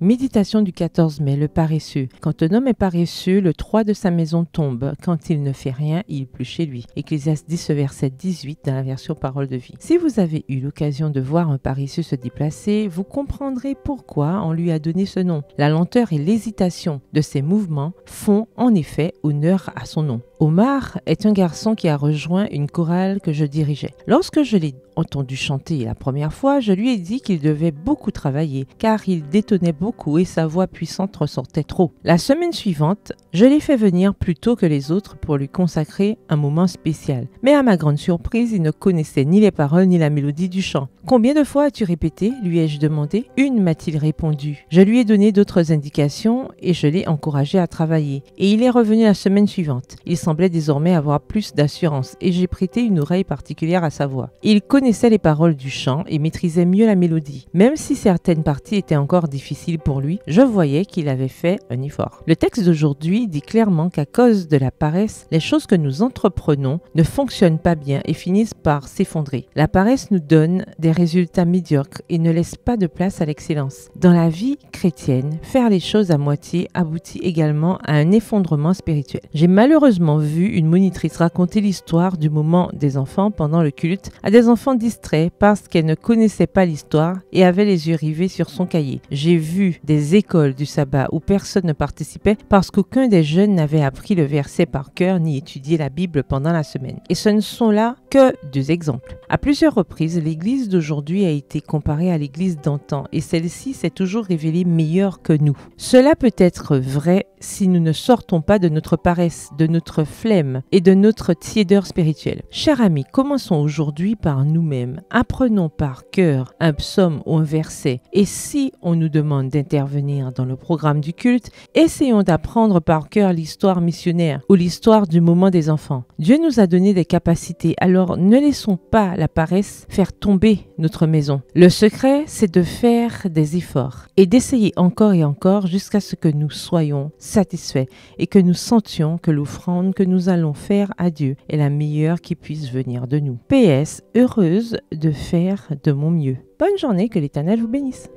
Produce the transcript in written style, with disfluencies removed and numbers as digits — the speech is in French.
Méditation du 14 mai, le paresseux. Quand un homme est paresseux, le toit de sa maison tombe. Quand il ne fait rien, il pleut chez lui. Ecclésiaste 10, verset 18 dans la version Parole de vie. Si vous avez eu l'occasion de voir un paresseux se déplacer, vous comprendrez pourquoi on lui a donné ce nom. La lenteur et l'hésitation de ses mouvements font en effet honneur à son nom. Omar est un garçon qui a rejoint une chorale que je dirigeais. Lorsque je l'ai entendu chanter la première fois, je lui ai dit qu'il devait beaucoup travailler car il détonnait beaucoup et sa voix puissante ressortait trop. La semaine suivante, je l'ai fait venir plus tôt que les autres pour lui consacrer un moment spécial. Mais à ma grande surprise, il ne connaissait ni les paroles ni la mélodie du chant. « Combien de fois as-tu répété ?» lui ai-je demandé. « Une » m'a-t-il répondu. Je lui ai donné d'autres indications et je l'ai encouragé à travailler. Et il est revenu la semaine suivante. Il semblait désormais avoir plus d'assurance et j'ai prêté une oreille particulière à sa voix. Il connaissait les paroles du chant et maîtrisait mieux la mélodie. Même si certaines parties étaient encore difficiles pour lui, je voyais qu'il avait fait un effort. Le texte d'aujourd'hui dit clairement qu'à cause de la paresse, les choses que nous entreprenons ne fonctionnent pas bien et finissent par s'effondrer. La paresse nous donne des résultats médiocres et ne laisse pas de place à l'excellence. Dans la vie chrétienne, faire les choses à moitié aboutit également à un effondrement spirituel. J'ai malheureusement vu une monitrice raconter l'histoire du moment des enfants pendant le culte à des enfants distraits parce qu'elle ne connaissait pas l'histoire et avait les yeux rivés sur son cahier. J'ai vu des écoles du sabbat où personne ne participait parce qu'aucun des jeunes n'avait appris le verset par cœur ni étudié la Bible pendant la semaine. Et ce ne sont là que deux exemples. À plusieurs reprises, l'église d'aujourd'hui a été comparée à l'église d'antan et celle-ci s'est toujours révélée meilleure que nous. Cela peut être vrai si nous ne sortons pas de notre paresse, de notre flemme et de notre tiédeur spirituelle. Chers amis, commençons aujourd'hui par nous-mêmes. Apprenons par cœur un psaume ou un verset. Et si on nous demande d'intervenir dans le programme du culte, essayons d'apprendre par cœur l'histoire missionnaire ou l'histoire du moment des enfants. Dieu nous a donné des capacités, alors ne laissons pas la paresse faire tomber notre maison. Le secret, c'est de faire des efforts et d'essayer encore et encore jusqu'à ce que nous soyons satisfaits et que nous sentions que l'offrande que nous allons faire à Dieu est la meilleure qui puisse venir de nous. PS, heureuse de faire de mon mieux. Bonne journée, que l'Éternel vous bénisse.